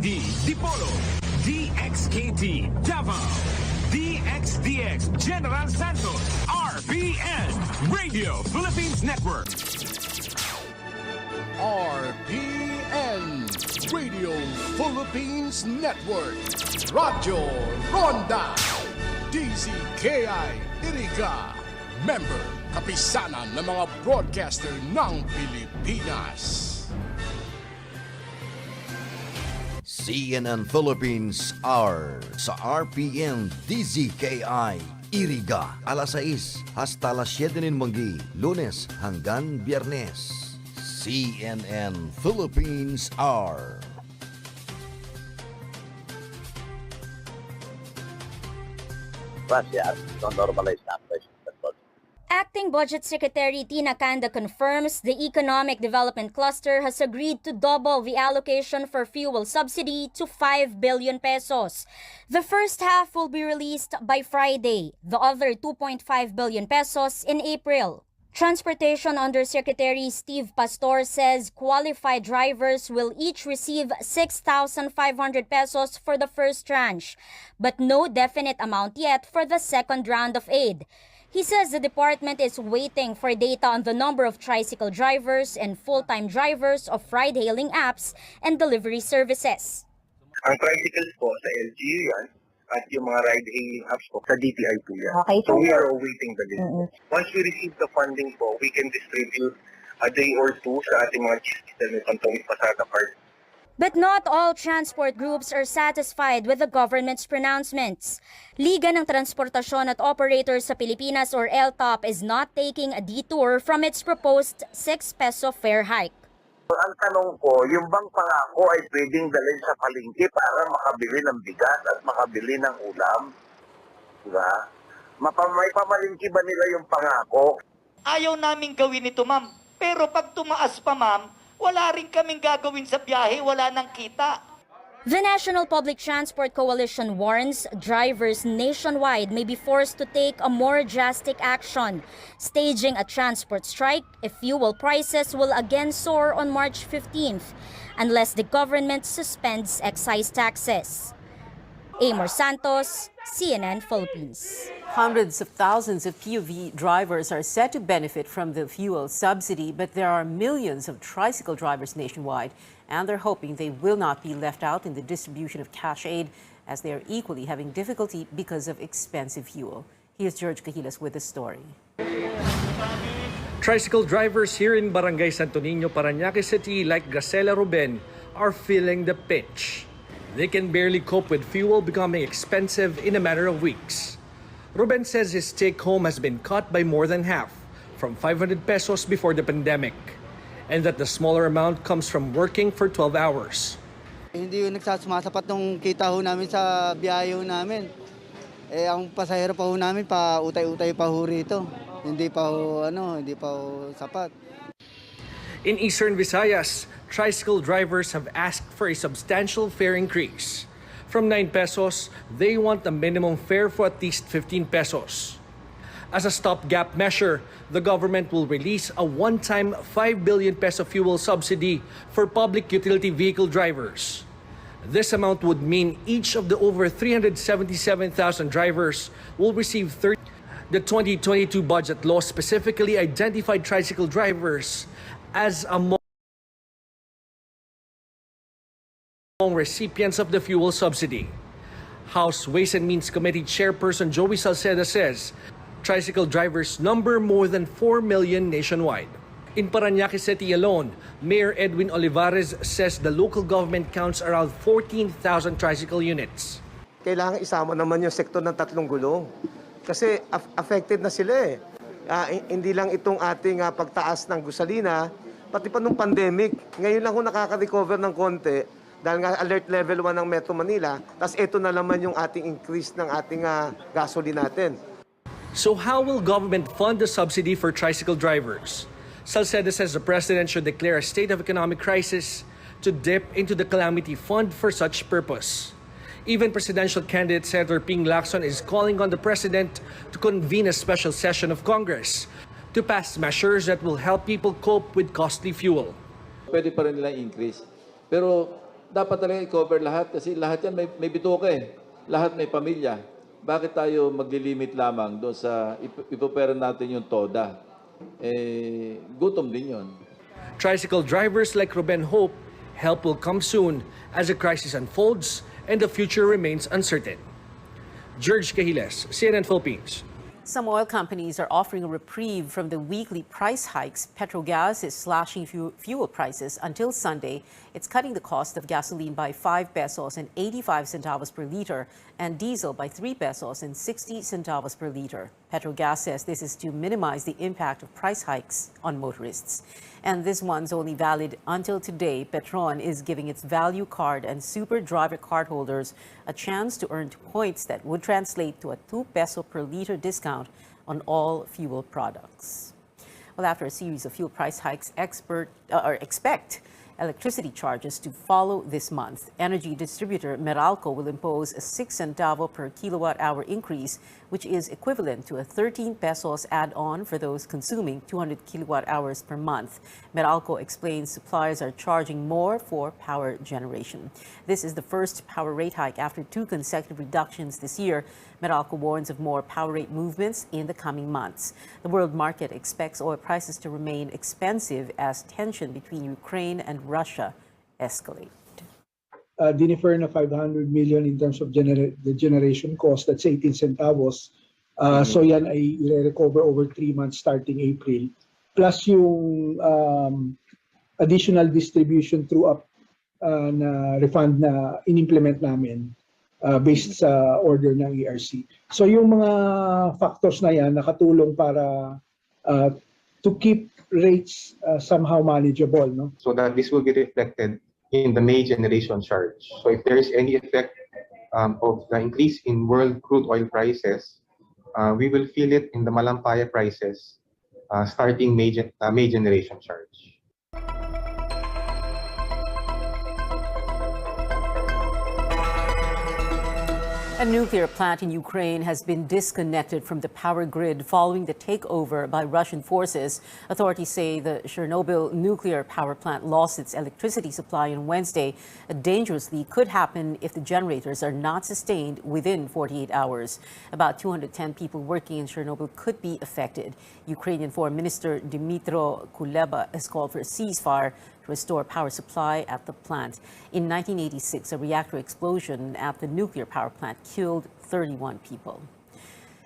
DZKD Dipolo, DXKT Davao, DXDX General Santos, RPN Radio Philippines Network. RPN Radio Philippines Network, Radyo Ronda, DZKI-IRIGA, member kapisanan ng mga broadcaster ng Pilipinas. CNN Philippines R sa RPN-DZKI-IRIGA alas 6 hasta alas 7 ng manggi, Lunes hanggang Biyernes. CNN Philippines R. Gracias. Don't normalize that. Acting Budget Secretary Tina Canda confirms the Economic Development Cluster has agreed to double the allocation for fuel subsidy to 5 billion pesos. The first half will be released by Friday, the other 2.5 billion pesos in April. Transportation Undersecretary Steve Pastor says qualified drivers will each receive 6,500 pesos for the first tranche, but no definite amount yet for the second round of aid. He says the department is waiting for data on the number of tricycle drivers and full-time drivers of ride-hailing apps and delivery services. Ang tricycles po sa LGU yan at yung mga ride-hailing apps po sa DTI po yan. Okay, so we are awaiting the list. Once we receive the funding po, we can distribute a day or two sa ating mga chistel ng kantong pasada card. But not all transport groups are satisfied with the government's pronouncements. Liga ng Transportasyon at Operators sa Pilipinas or LTOP is not taking a detour from its proposed 6 peso fare hike. Ang tanong ko, yung bang pangako ay pwedeng dalhin sa palengke para makabili ng bigas at makabili ng ulam? Diba? May pamalingki ba nila yung pangako? Ayaw namin gawin ito, ma'am. Pero pag tumaas pa, ma'am, wala rin kaming gagawin sa biyahe, wala nang kita. The National Public Transport Coalition warns drivers nationwide may be forced to take a more drastic action, staging a transport strike if fuel prices will again soar on March 15th, unless the government suspends excise taxes. Amor Santos, CNN Philippines. Hundreds of thousands of PUV drivers are set to benefit from the fuel subsidy, but there are millions of tricycle drivers nationwide, and they're hoping they will not be left out in the distribution of cash aid, as they are equally having difficulty because of expensive fuel. Here's George Cahilas with the story. Tricycle drivers here in Barangay Santo Niño, Parañaque City, like Gacela Ruben, are feeling the pinch. They can barely cope with fuel becoming expensive in a matter of weeks. Ruben says his take-home has been cut by more than half, from 500 pesos before the pandemic, and that the smaller amount comes from working for 12 hours. Hindi yung nagsasapat ng kita ho namin sa biyahe ho namin. Ang pasahero pa ho namin, pa utay-utay pa ho rito. Hindi pa ho sapat. In Eastern Visayas, tricycle drivers have asked for a substantial fare increase. From 9 pesos, they want a minimum fare for at least 15 pesos. As a stopgap measure, the government will release a one-time 5 billion peso fuel subsidy for public utility vehicle drivers. This amount would mean each of the over 377,000 drivers will receive 30. The 2022 budget law specifically identified tricycle drivers as among recipients of the fuel subsidy. House Ways and Means Committee Chairperson Joey Salceda says tricycle drivers number more than 4 million nationwide. In Parañaque City alone, Mayor Edwin Olivares says the local government counts around 14,000 tricycle units. Kailangan isama naman yung sektor ng tatlong gulong kasi affected na sila eh. Hindi lang itong ating pagtaas ng gasolina, pati pa nung pandemic, ngayon lang ho nakaka-recover ng konti dahil nga alert level 1 ng Metro Manila, tapos ito na naman yung ating increase ng ating gasoline natin. So how will government fund the subsidy for tricycle drivers? Salceda says the president should declare a state of economic crisis to dip into the calamity fund for such purpose. Even presidential candidate Senator Ping Lacson is calling on the president to convene a special session of Congress to pass measures that will help people cope with costly fuel. Pwede pa rin nila increase. Pero dapat talaga i-cover lahat kasi lahat yan may bituka eh. Lahat may pamilya. Bakit tayo maglilimit lamang doon sa ipopera natin yung TODA? Gutom din yun. Tricycle drivers like Ruben hope help will come soon as the crisis unfolds and the future remains uncertain. George Cahiles, CNN Philippines. Some oil companies are offering a reprieve from the weekly price hikes. Petrogas is slashing fuel prices until Sunday. It's cutting the cost of gasoline by 5 pesos and 85 centavos per liter and diesel by 3 pesos and 60 centavos per liter. Petrogas says this is to minimize the impact of price hikes on motorists. And this one's only valid until today. Petron is giving its value card and super driver card holders a chance to earn points that would translate to a 2 peso per liter discount on all fuel products. Well, after a series of fuel price hikes, expect electricity charges to follow this month. Energy distributor Meralco will impose a 6 centavo per kilowatt hour increase, which is equivalent to a 13 pesos add-on for those consuming 200 kilowatt hours per month. Meralco explains suppliers are charging more for power generation. This is the first power rate hike after 2 consecutive reductions this year. Meralco warns of more power rate movements in the coming months. The world market expects oil prices to remain expensive as tension between Ukraine and Russia escalate. Dinifer na 500 million in terms of the generation cost, that's 18 centavos. So yan ay i-recover over 3 months starting April. Plus yung additional distribution through up na refund na in-implement namin based sa order ng ERC. So yung mga factors na yan nakatulong para to keep rates somehow manageable, no? So that this will be reflected in the May generation charge. So if there is any effect of the increase in world crude oil prices, we will feel it in the Malampaya prices starting May generation charge. A nuclear plant in Ukraine has been disconnected from the power grid following the takeover by Russian forces. Authorities say the Chernobyl nuclear power plant lost its electricity supply on Wednesday. A dangerous leak could happen if the generators are not sustained within 48 hours. About 210 people working in Chernobyl could be affected. Ukrainian Foreign Minister Dmytro Kuleba has called for a ceasefire to restore power supply at the plant. In 1986, a reactor explosion at the nuclear power plant killed 31 people.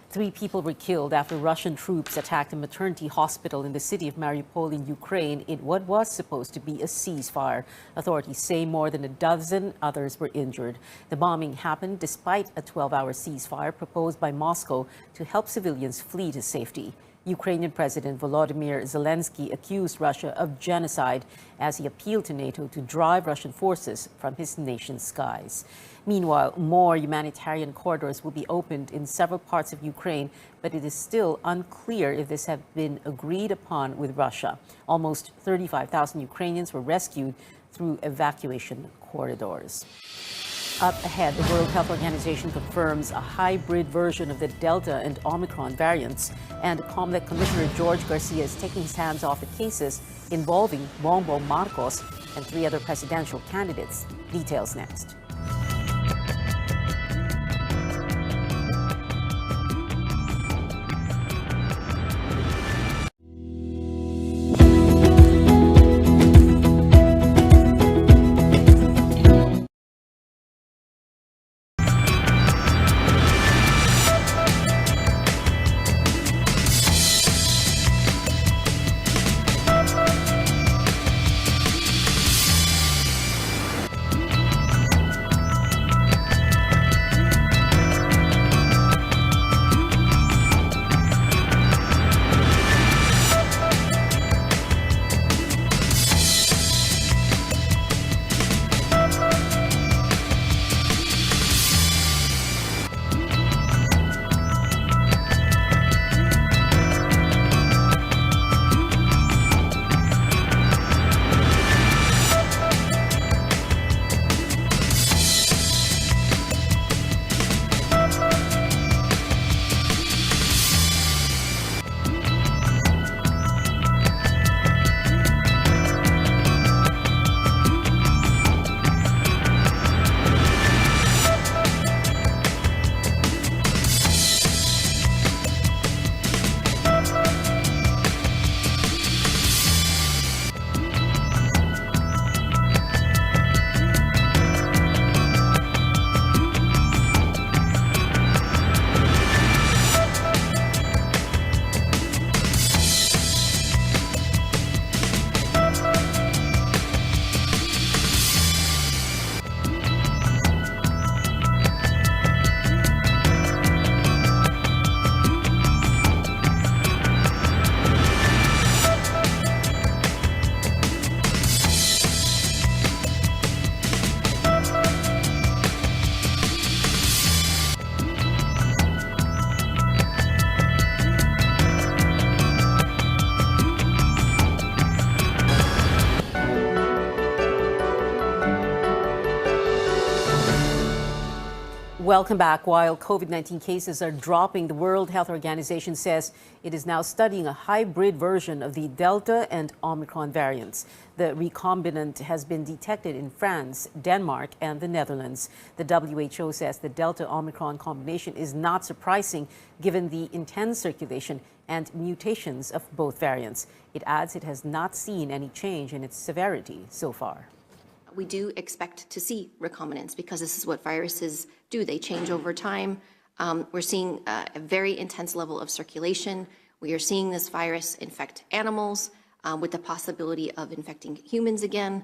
3 people were killed after Russian troops attacked a maternity hospital in the city of Mariupol in Ukraine in what was supposed to be a ceasefire. Authorities say more than a dozen others were injured. The bombing happened despite a 12-hour ceasefire proposed by Moscow to help civilians flee to safety. Ukrainian President Volodymyr Zelensky accused Russia of genocide as he appealed to NATO to drive Russian forces from his nation's skies. Meanwhile, more humanitarian corridors will be opened in several parts of Ukraine, but it is still unclear if this has been agreed upon with Russia. Almost 35,000 Ukrainians were rescued through evacuation corridors. Up ahead, the World Health Organization confirms a hybrid version of the Delta and Omicron variants, and COMELEC Commissioner George Garcia is taking his hands off the cases involving Bongbong Marcos and 3 other presidential candidates. Details next. Welcome back. While COVID-19 cases are dropping, the World Health Organization says it is now studying a hybrid version of the Delta and Omicron variants. The recombinant has been detected in France, Denmark, and the Netherlands. The WHO says the Delta-Omicron combination is not surprising given the intense circulation and mutations of both variants. It adds it has not seen any change in its severity so far. We do expect to see recombinants because this is what viruses do. They change over time. We're seeing a very intense level of circulation. We are seeing this virus infect animals with the possibility of infecting humans again.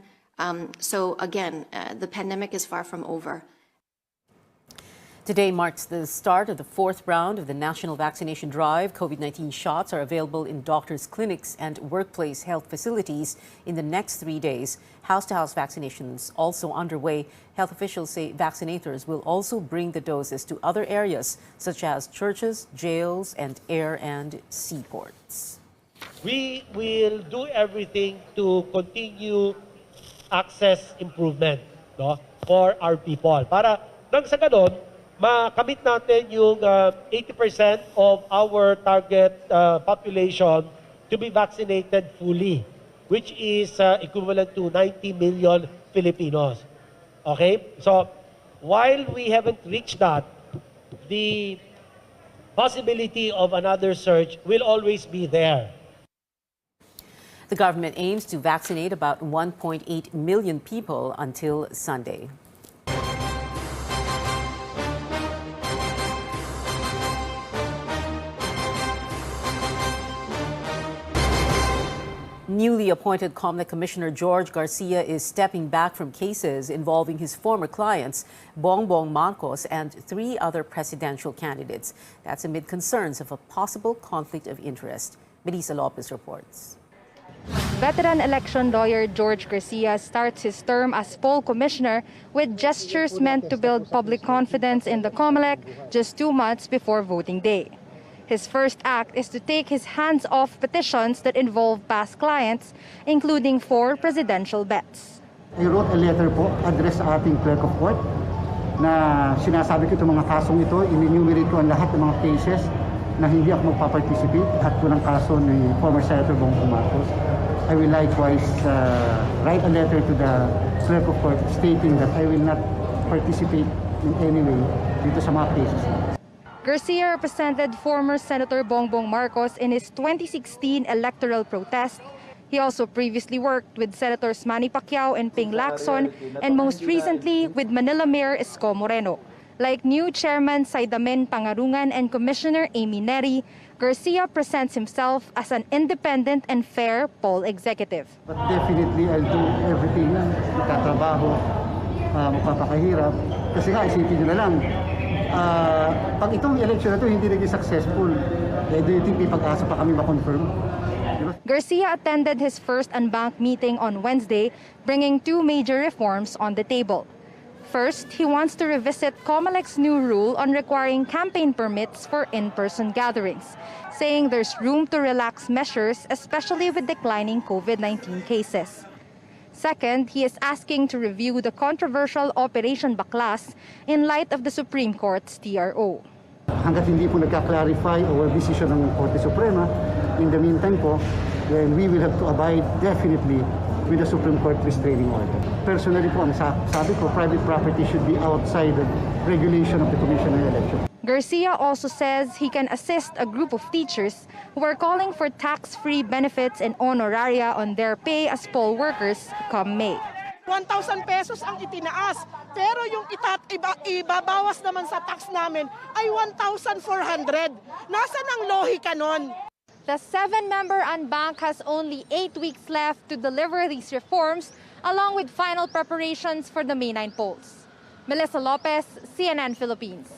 So again, the pandemic is far from over. Today marks the start of the fourth round of the national vaccination drive. COVID-19 shots are available in doctors' clinics and workplace health facilities in the next 3 days. House-to-house vaccinations also underway. Health officials say vaccinators will also bring the doses to other areas such as churches, jails, and air and seaports. We will do everything to continue access improvement, no, for our people. Para nang sa ganon, makamit natin yung 80% of our target population to be vaccinated fully, which is equivalent to 90 million Filipinos. Okay? So, while we haven't reached that, the possibility of another surge will always be there. The government aims to vaccinate about 1.8 million people until Sunday. Newly appointed COMELEC Commissioner George Garcia is stepping back from cases involving his former clients, Bongbong Marcos and 3 other presidential candidates. That's amid concerns of a possible conflict of interest. Melissa Lopez reports. Veteran election lawyer George Garcia starts his term as poll commissioner with gestures meant to build public confidence in the COMELEC just 2 months before voting day. His first act is to take his hands off petitions that involve past clients, including 4 presidential bets. I wrote a letter po, address sa ating clerk of court, na sinasabi ko itong mga kasong ito, in-enumerate ko ang lahat ng mga cases na hindi ako magpa-participate. Lahat ko ng kaso ni former Senator Bongbong Marcos. I will likewise write a letter to the clerk of court stating that I will not participate in any way dito sa mga cases. Garcia represented former Senator Bongbong Marcos in his 2016 electoral protest. He also previously worked with Senators Manny Pacquiao and Ping Lacson, and most recently with Manila Mayor Isko Moreno. Like new Chairman Saidamen Pangarungan and Commissioner Amy Neri, Garcia presents himself as an independent and fair poll executive. But definitely I'll do everything, magtatrabaho, magpapakahirap. Kasi nga, isipin nyo na lang, pag itong election na ito hindi naging successful, do you think may pag-asa pa kami ma-confirm? Garcia attended his first unbanked meeting on Wednesday, bringing 2 major reforms on the table. First, he wants to revisit COMELEC's new rule on requiring campaign permits for in-person gatherings, saying there's room to relax measures, especially with declining COVID-19 cases. Second, he is asking to review the controversial Operation Baklas in light of the Supreme Court's TRO. Hanggat hindi po nagka-clarify o decision ng Korte Suprema, in the meantime po, then we will have to abide definitely with the Supreme Court restraining order. Personally po, ang sabi ko, private property should be outside the regulation of the Commission on Election. Garcia also says he can assist a group of teachers who are calling for tax-free benefits and honoraria on their pay as poll workers come May. 1,000 pesos ang itinaas, pero yung ibabawas naman sa tax namin ay 1,400. Nasaan ang lohika nun? The 7-member unbank has only 8 weeks left to deliver these reforms, along with final preparations for the May 9 polls. Melissa Lopez, CNN Philippines.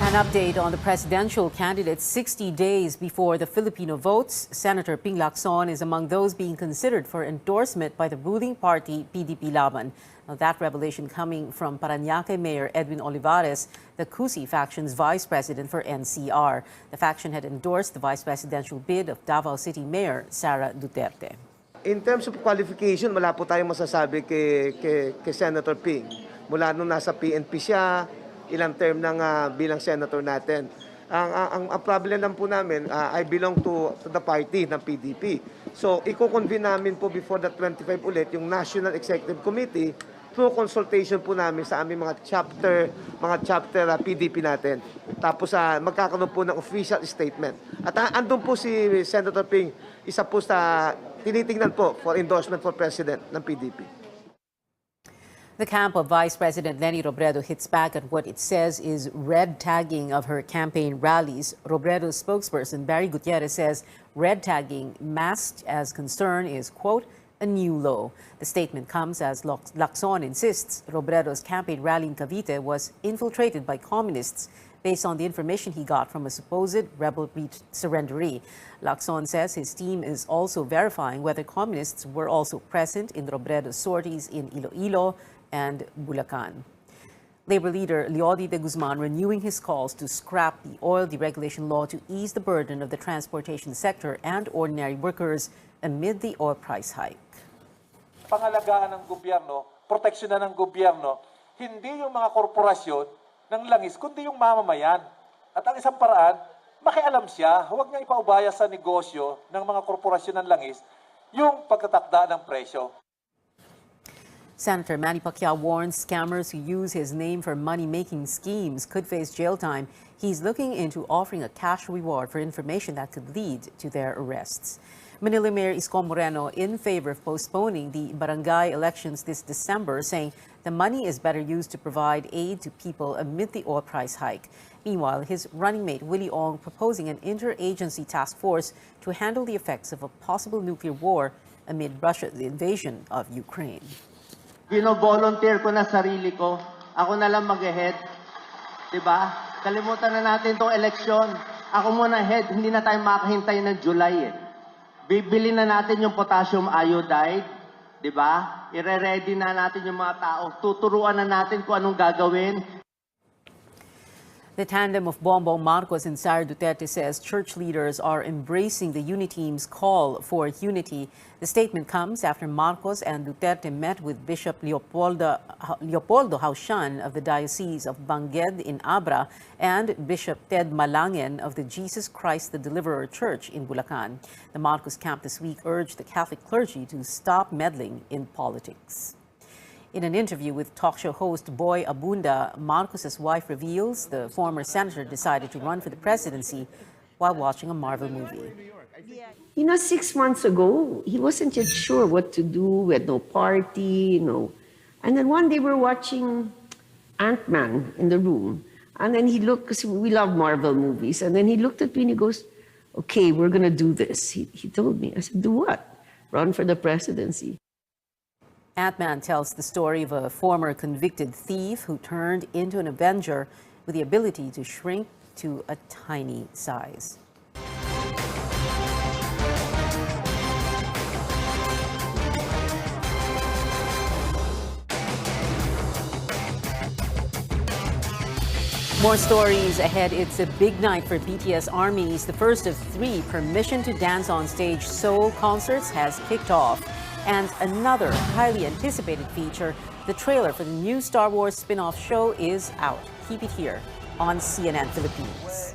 An update on the presidential candidates 60 days before the Filipino votes. Senator Ping Lacson is among those being considered for endorsement by the ruling party PDP Laban. Now, that revelation coming from Parañaque Mayor Edwin Olivares, the Cusi faction's vice president for NCR. The faction had endorsed the vice presidential bid of Davao City Mayor Sara Duterte. In terms of qualification, wala po tayong masasabi kay Senator Ping. Mula nung nasa PNP siya, ilang term ng bilang senator natin. Ang problem lang po namin, I belong to the party ng PDP. So, i-convene namin po before the 25 ulit yung National Executive Committee through consultation po namin sa aming mga chapter PDP natin. Tapos magkakaroon po ng official statement. At andun po si Senator Ping, isa po sa tinitingnan po for endorsement for President ng PDP. The camp of Vice President Leni Robredo hits back at what it says is red tagging of her campaign rallies. Robredo's spokesperson Barry Gutierrez says red tagging masked as concern is, quote, a new low. The statement comes as Lacson insists Robredo's campaign rally in Cavite was infiltrated by communists based on the information he got from a supposed rebel surrenderee. Lacson says his team is also verifying whether communists were also present in Robredo's sorties in Iloilo and Bulacan. Labor leader Leody de Guzman renewing his calls to scrap the oil deregulation law to ease the burden of the transportation sector and ordinary workers amid the oil price hike. Pangalagaan ng gobyerno, proteksyonan ng gobyerno, hindi yung mga korporasyon ng langis, kundi yung mamamayan. At ang isang paraan, makialam siya, huwag niya ipaubaya sa negosyo ng mga korporasyon ng langis yung pagtatakda ng presyo. Senator Manny Pacquiao warns scammers who use his name for money-making schemes could face jail time. He's looking into offering a cash reward for information that could lead to their arrests. Manila Mayor Isko Moreno in favor of postponing the barangay elections this December, saying the money is better used to provide aid to people amid the oil price hike. Meanwhile, his running mate Willie Ong proposing an interagency task force to handle the effects of a possible nuclear war amid Russia's invasion of Ukraine. Bino-volunteer ko na sarili ko. Ako na lang mag-head. Diba? Kalimutan na natin itong eleksyon. Ako muna head, hindi na tayo makahintay ng July eh. Bibili na natin yung potassium iodide. Diba? Ire-ready na natin yung mga tao. Tuturuan na natin kung anong gagawin. The tandem of Bongbong Marcos and Sara Duterte says church leaders are embracing the Uniteam's call for unity. The statement comes after Marcos and Duterte met with Bishop Leopoldo Haushan of the Diocese of Bangued in Abra and Bishop Ted Malangen of the Jesus Christ the Deliverer Church in Bulacan. The Marcos camp this week urged the Catholic clergy to stop meddling in politics. In an interview with talk show host Boy Abunda, Marcos's wife reveals the former senator decided to run for the presidency while watching a Marvel movie. 6 months ago, he wasn't yet sure what to do. We had no party, no. And then one day we're watching Ant-Man in the room. And then he looked, because we love Marvel movies. And then he looked at me and he goes, okay, we're going to do this. He told me. I said, do what? Run for the presidency. Ant-Man tells the story of a former convicted thief who turned into an Avenger with the ability to shrink to a tiny size. More stories ahead. It's a big night for BTS ARMYs. The first of 3 Permission to Dance on Stage Seoul concerts has kicked off. And another highly anticipated feature, the trailer for the new Star Wars spin-off show is out. Keep it here on CNN Philippines.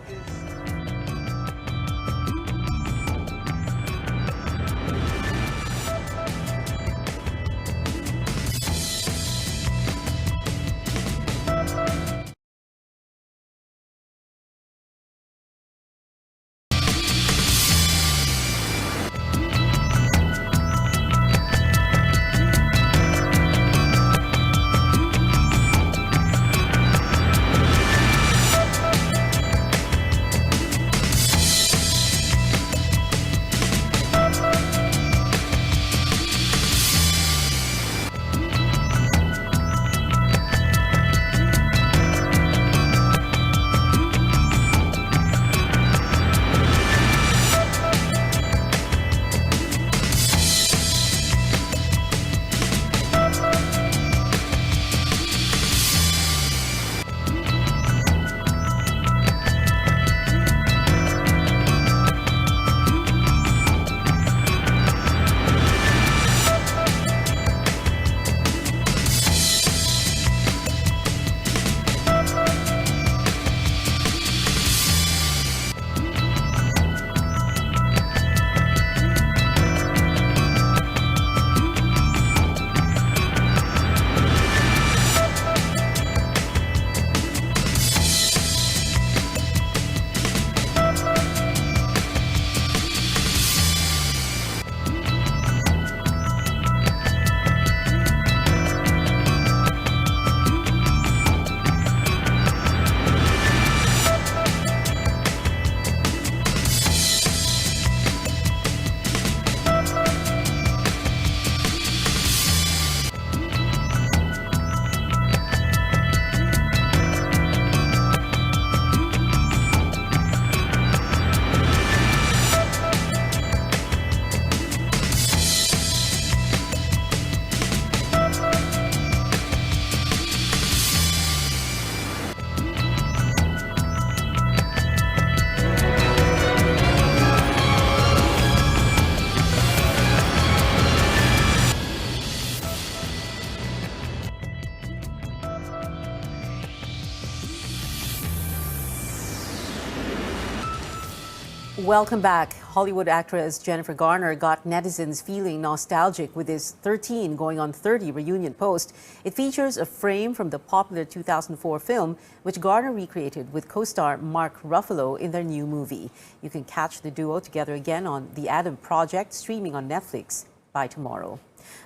Welcome back. Hollywood actress Jennifer Garner got netizens feeling nostalgic with his 13 going on 30 reunion post. It features a frame from the popular 2004 film, which Garner recreated with co-star Mark Ruffalo in their new movie. You can catch the duo together again on The Adam Project, streaming on Netflix by tomorrow.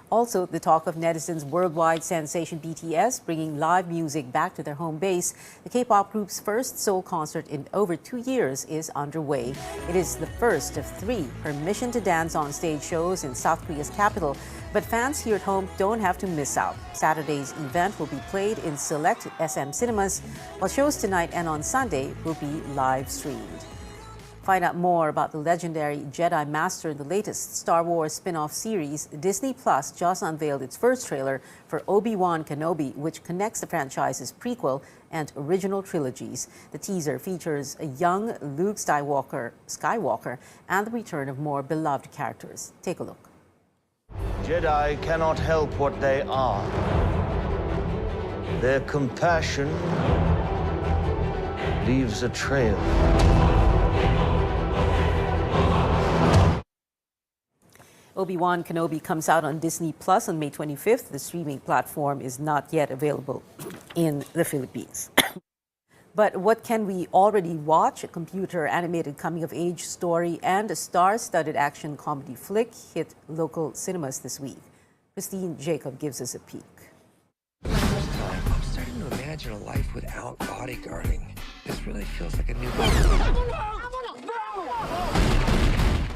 Also, the talk of netizens' worldwide sensation BTS bringing live music back to their home base. The K-pop group's first Seoul concert in over 2 years is underway. It is the first of 3 permission to dance on stage shows in South Korea's capital, but fans here at home don't have to miss out. Saturday's event will be played in select SM cinemas, while shows tonight and on Sunday will be live streamed. Find out more about the legendary Jedi Master in the latest Star Wars spin-off series. Disney Plus just unveiled its first trailer for Obi-Wan Kenobi, which connects the franchise's prequel and original trilogies. The teaser features a young Luke Skywalker and the return of more beloved characters. Take a look. Jedi cannot help what they are. Their compassion leaves a trail. Obi-Wan Kenobi comes out on Disney Plus on May 25th. The streaming platform is not yet available in the Philippines. But what can we already watch? A computer-animated coming-of-age story and a star-studded action comedy flick hit local cinemas this week. Christine Jacob gives us a peek. I'm starting to imagine a life without bodyguarding. This really feels like a new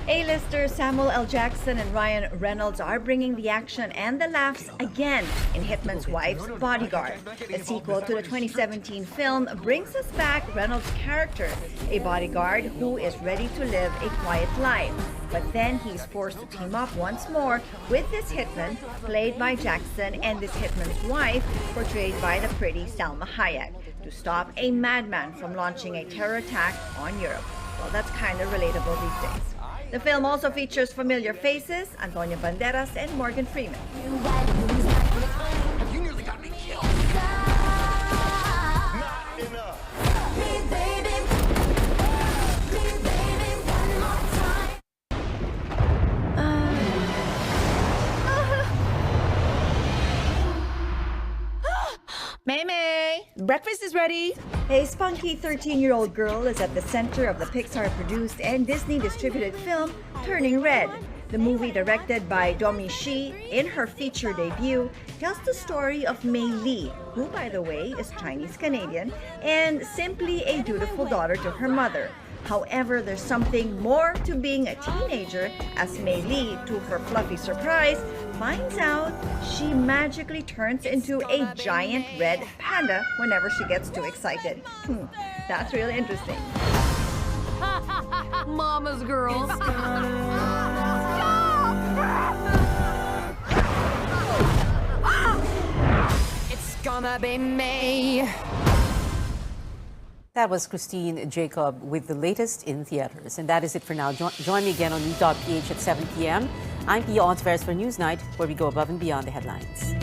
A-listers Samuel L. Jackson and Ryan Reynolds are bringing the action and the laughs again in Hitman's Wife's Bodyguard. The sequel to the 2017 film brings us back Reynolds' character, a bodyguard who is ready to live a quiet life. But then he's forced to team up once more with this hitman, played by Jackson, and this hitman's wife, portrayed by the pretty Salma Hayek, to stop a madman from launching a terror attack on Europe. Well, that's kind of relatable these days. The film also features familiar faces, Antonio Banderas and Morgan Freeman. You nearly got me killed. May, breakfast is ready. A spunky 13-year-old girl is at the center of the Pixar-produced and Disney-distributed film Turning Red. The movie, directed by Domi Shi, in her feature debut, tells the story of Mei Li, who, by the way, is Chinese-Canadian, and simply a dutiful daughter to her mother. However, there's something more to being a teenager, as Mei Li, to her fluffy surprise, finds out she magically turns into a giant red panda whenever she gets too excited. That's really interesting. Mama's girl. It's gonna be me. That was Christine Jacob with the latest in theaters. And that is it for now. Join me again on News.ph at 7 p.m. I'm Pia Hontiveros for Newsnight, where we go above and beyond the headlines.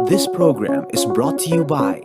This program is brought to you by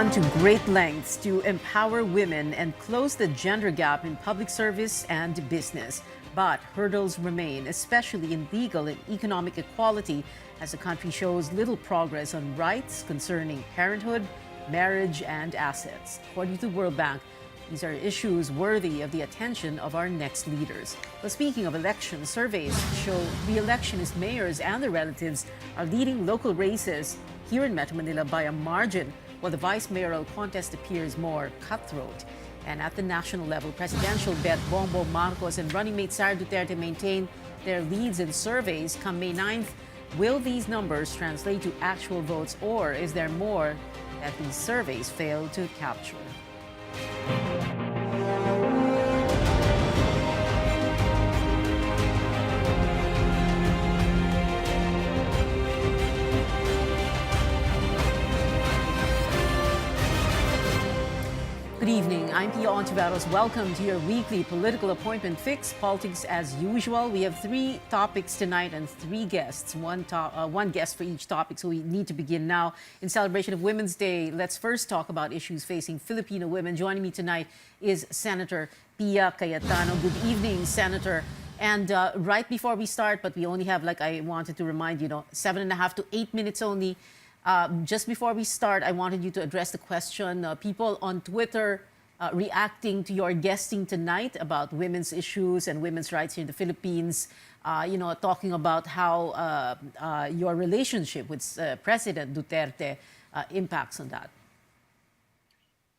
gone to great lengths to empower women and close the gender gap in public service and business. But hurdles remain, especially in legal and economic equality, as the country shows little progress on rights concerning parenthood, marriage, and assets. According to the World Bank, these are issues worthy of the attention of our next leaders. But speaking of elections, surveys show re-electionist mayors and their relatives are leading local races here in Metro Manila by a margin, while the vice mayoral contest appears more cutthroat. And at the national level, presidential bet Bongbong Marcos and running mate Sara Duterte maintain their leads in surveys come May 9th. Will these numbers translate to actual votes, or is there more that these surveys fail to capture? Good evening. I'm Hontiveros. Welcome to your weekly political appointment fix. Politics as usual. We have 3 topics tonight and 3 guests. One guest for each topic. So we need to begin now. In celebration of Women's Day, let's first talk about issues facing Filipino women. Joining me tonight is Senator Pia Cayetano. Good evening, Senator. And right before we start, but we only have, like I wanted to remind you, 7.5 to 8 minutes only. Just before we start, I wanted you to address the question. People on Twitter reacting to your guesting tonight about women's issues and women's rights here in the Philippines, talking about how your relationship with President Duterte impacts on that.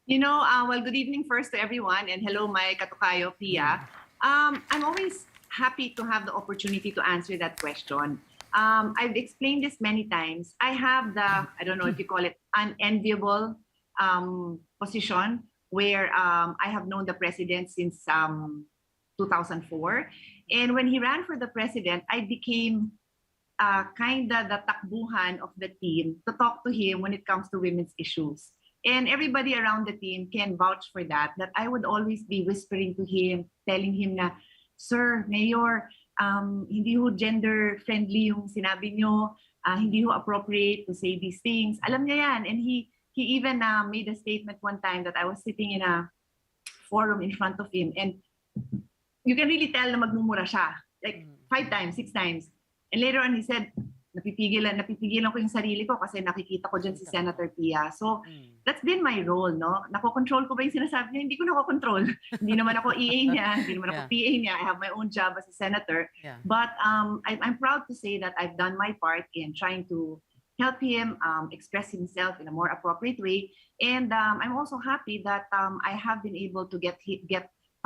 Well, good evening first to everyone, and hello, my katukayo, Pia. I'm always happy to have the opportunity to answer that question. I've explained this many times. I have I don't know if you call it unenviable position where I have known the president since 2004. And when he ran for the president, I became kind of the takbuhan of the team to talk to him when it comes to women's issues. And everybody around the team can vouch for that I would always be whispering to him, telling him na, Sir, Mayor, hindi ho gender-friendly yung sinabi nyo, hindi ho appropriate to say these things. Alam niya yan. And he even made a statement one time that I was sitting in a forum in front of him, and you can really tell na magmumura siya. Like 5 times, 6 times. And later on he said, napipigilan ko yung sarili ko kasi nakikita ko dyan si Senator Pia. So that's been my role, no? Nakokontrol ko ba yung sinasabi niya? Hindi ko nakokontrol. Hindi naman ako EA niya, hindi naman ako PA niya. I have my own job as a senator. But I'm proud to say that I've done my part in trying to help him express himself in a more appropriate way. And I'm also happy that I have been able to get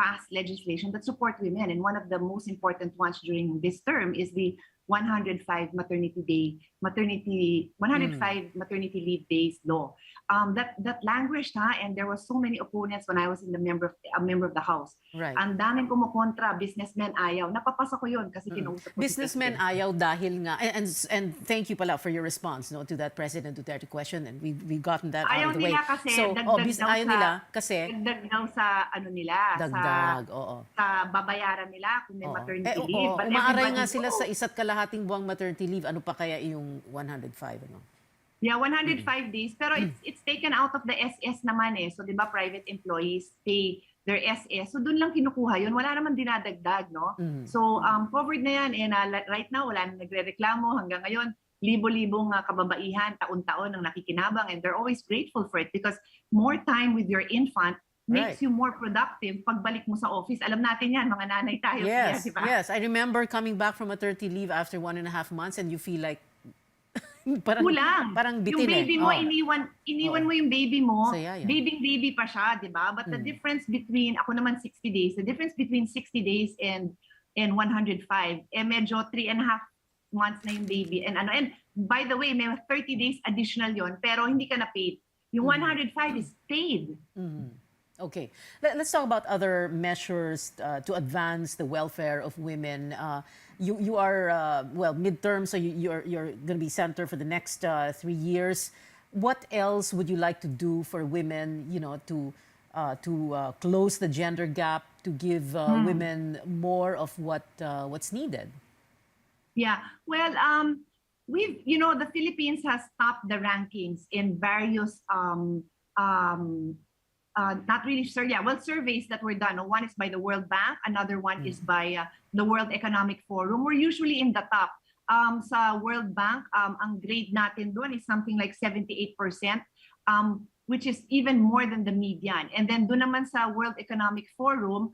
past legislation that support women. And one of the most important ones during this term is the 105 maternity leave days law. That languished, and there were so many opponents when I was a member of the House. Right. Ang daming kumukontra, businessmen ayaw. Napapasa ko yun kasi kinausap ko. Businessmen ayaw dahil nga, and thank you pala for your response to that President Duterte question, and we've gotten that ayaw out of the way. Kasi, so, ayaw nila kasi dagdag daw sa sa babayaran nila kung may maternity leave. But umaaray nga sila sa 1.5 buwang maternity leave. Ano pa kaya yung 105? Yeah, 105 days. Pero it's taken out of the SS naman eh. So, di ba, private employees pay their SS. So, dun lang kinukuha yun. Wala naman dinadagdag, no? So, covered na yan. And right now, wala nang nagre-reklamo. Hanggang ngayon, libo-libong kababaihan, taon-taon ang nakikinabang. And they're always grateful for it because more time with your infant makes you more productive pagbalik mo sa office. Alam natin yan, mga nanay tayo. Yes, diba? yes. I remember coming back from maternity leave after 1.5 months and you feel like parang bitin. Yung baby mo, iniwan mo yung baby mo, Sayang. baby pa siya, di ba? But the difference between, ako naman 60 days, the difference between 60 days and 105, medyo 3.5 months na yung baby. And by the way, may 30 days additional yon, pero hindi ka na paid. Yung 105 is paid. Okay, let's talk about other measures to advance the welfare of women. You are midterm, so you're going to be senator for the next 3 years. What else would you like to do for women? To close the gender gap, to give women more of what's needed. Yeah, well, the Philippines has topped the rankings in various not really sure. Yeah, well, surveys that were done. One is by the World Bank, another one is by the World Economic Forum. We're usually in the top. Sa World Bank, ang grade natin doon is something like 78%, which is even more than the median. And then doon naman sa World Economic Forum,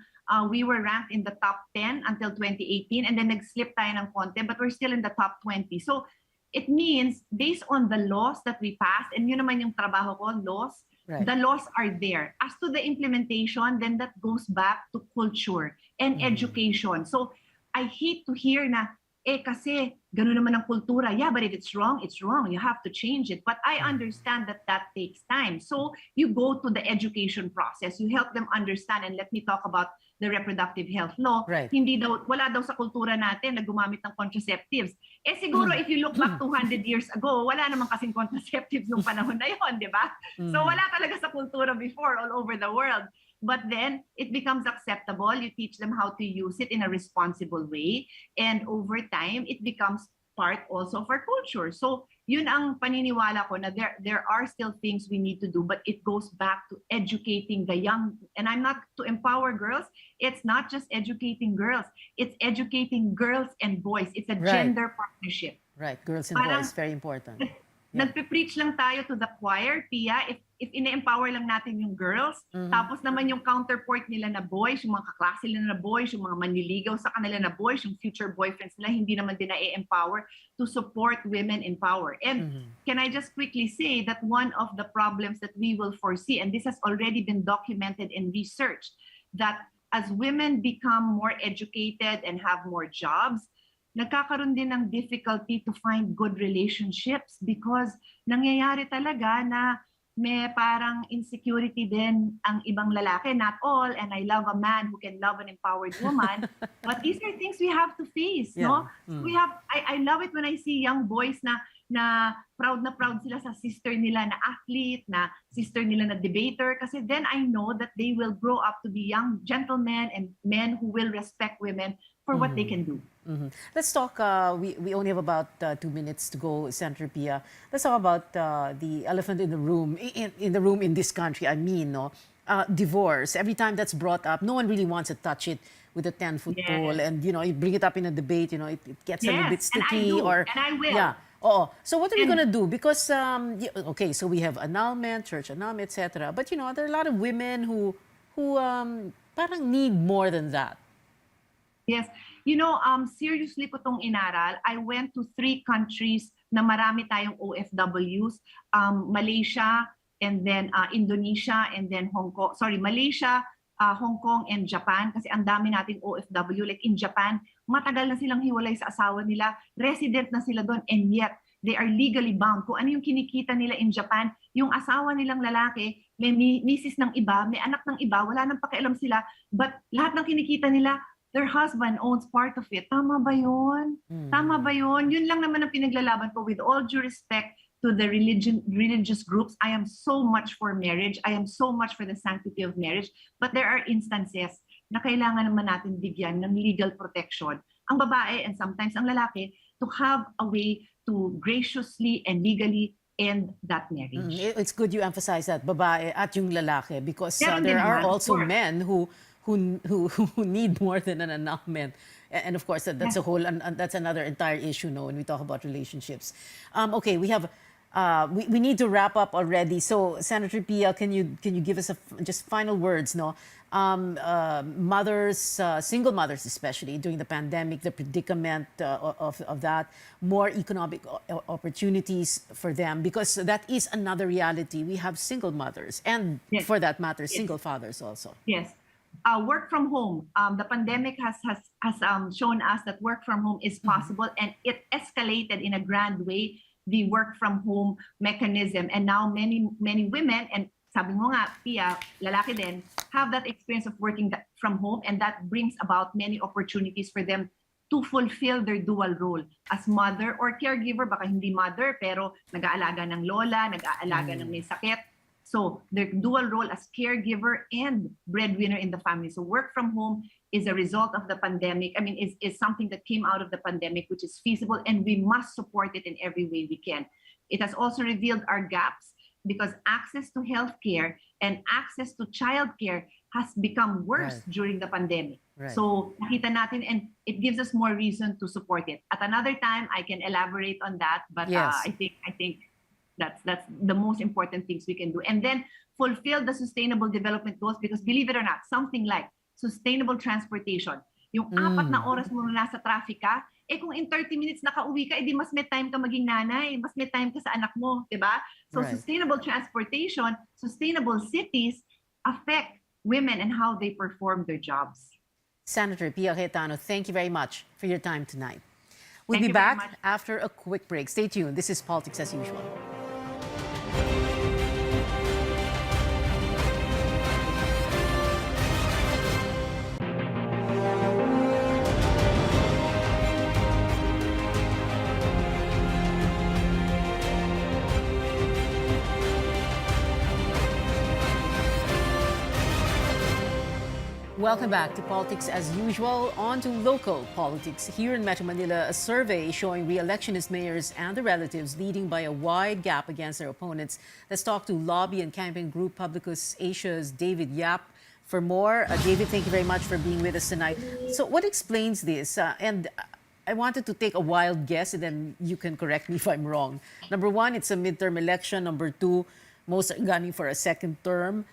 we were ranked in the top 10 until 2018, and then nag-slip tayo ng konti, but we're still in the top 20. So it means based on the laws that we passed, and yun naman yung trabaho ko, laws, the laws are there. As to the implementation, then that goes back to culture and education. So I hate to hear na, kasi ganun naman ang kultura. Yeah, but if it's wrong, it's wrong. You have to change it. But I understand that that takes time. So you go to the education process. You help them understand. And let me talk about the reproductive health law. Hindi daw, wala daw sa kultura natin na gumamit ng contraceptives. Siguro if you look back 200 years ago, wala naman kasing contraceptives nung panahon na yon, di ba? So wala talaga sa kultura before all over the world. But then it becomes acceptable. You teach them how to use it in a responsible way. And over time, it becomes part also of our culture. So yun ang paniniwala ko na there are still things we need to do, but it goes back to educating the young. And I'm not to empower girls. It's not just educating girls. It's educating girls and boys. It's a gender partnership. Right, girls and boys, very important. Nagpe-preach lang tayo to the choir, Pia, if ine-empower lang natin yung girls, tapos naman yung counterpart nila na boys, yung mga kaklase nila na boys, yung mga manliligaw sa kanila na boys, yung future boyfriends nila, hindi naman din na-empower to support women in power. And can I just quickly say that one of the problems that we will foresee, and this has already been documented in research, that as women become more educated and have more jobs, nagkakaroon din ng difficulty to find good relationships because nangyayari talaga na may parang insecurity din ang ibang lalaki. Not all, and I love a man who can love an empowered woman, but these are things we have to face, no? So we have, I love it when I see young boys na proud sila sa sister nila na athlete, na sister nila na debater, kasi then I know that they will grow up to be young gentlemen and men who will respect women for what they can do. Let's talk, we only have about 2 minutes to go, Senator Pia. Let's talk about the elephant in the room, in this country, I mean, no? Divorce. Every time that's brought up, no one really wants to touch it with a 10-foot pole, and you bring it up in a debate, it gets a little bit sticky. And I will. Yeah. Oh, so what are we going to do? Because, okay, so we have annulment, church annulment, etc. But, there are a lot of women who parang need more than that. Yes. Seriously ko tong inaral. I went to 3 countries na marami tayong OFWs. Malaysia, and then Indonesia, and then Hong Kong. Sorry, Malaysia, Hong Kong, and Japan. Kasi ang dami nating OFW. Like in Japan, matagal na silang hiwalay sa asawa nila. Resident na sila doon, and yet they are legally bound. Kung ano yung kinikita nila in Japan, yung asawa nilang lalaki, may misis ng iba, may anak ng iba, wala nang pakialam sila. But lahat ng kinikita nila, their husband owns part of it. Tama ba yun? Tama ba yun? Yun lang naman ang pinaglalaban ko. With all due respect to the religious groups, I am so much for marriage. I am so much for the sanctity of marriage. But there are instances na kailangan naman natin bigyan ng legal protection ang babae and sometimes ang lalaki to have a way to graciously and legally end that marriage. It's good you emphasize that, babae at yung lalaki, because there are also men who need more than an annulment, and of course that's a whole, that's another entire issue, when we talk about relationships. Okay, we have we need to wrap up already. So Senator Pia, can you give us just final words, mothers, single mothers especially during the pandemic, the predicament of that, more economic opportunities for them, because that is another reality. We have single mothers, and for that matter, single fathers also. Yes. Work from home. The pandemic has shown us that work from home is possible, and it escalated in a grand way, the work from home mechanism. And now many women, and sabi mo nga, Pia, lalaki din, have that experience of working from home, and that brings about many opportunities for them to fulfill their dual role as mother or caregiver. Baka hindi mother, pero nag-aalaga ng lola, nag-aalaga ng may sakit. So their dual role as caregiver and breadwinner in the family. So work from home is a result of the pandemic. I mean, is something that came out of the pandemic, which is feasible, and we must support it in every way we can. It has also revealed our gaps because access to healthcare and access to childcare has become worse during the pandemic. Right. So nakita natin, and it gives us more reason to support it. At another time, I can elaborate on that, but Yes. I think that's the most important things we can do. And then fulfill the sustainable development goals, because believe it or not, something like sustainable transportation. Yung 4 na oras mo nasa traffic ka, kung in 30 minutes nakauwi ka, edi mas may time ka maging nanay, mas may time ka sa anak mo, di ba? So Right. sustainable transportation, sustainable cities affect women and how they perform their jobs. Senator Pia Cayetano, thank you very much for your time tonight. We'll Thank be you very back much. after a quick break. Stay tuned. This is Politics as Usual. Welcome back to Politics as Usual. On to local politics. Here in Metro Manila, a survey showing re-electionist mayors and their relatives leading by a wide gap against their opponents. Let's talk to lobby and campaign group Publicus Asia's David Yap for more. David, thank you very much for being with us tonight. So what explains this? And I wanted to take a wild guess, and then you can correct me if I'm wrong. Number one, it's a midterm election. Number two, most are gunning for a second term.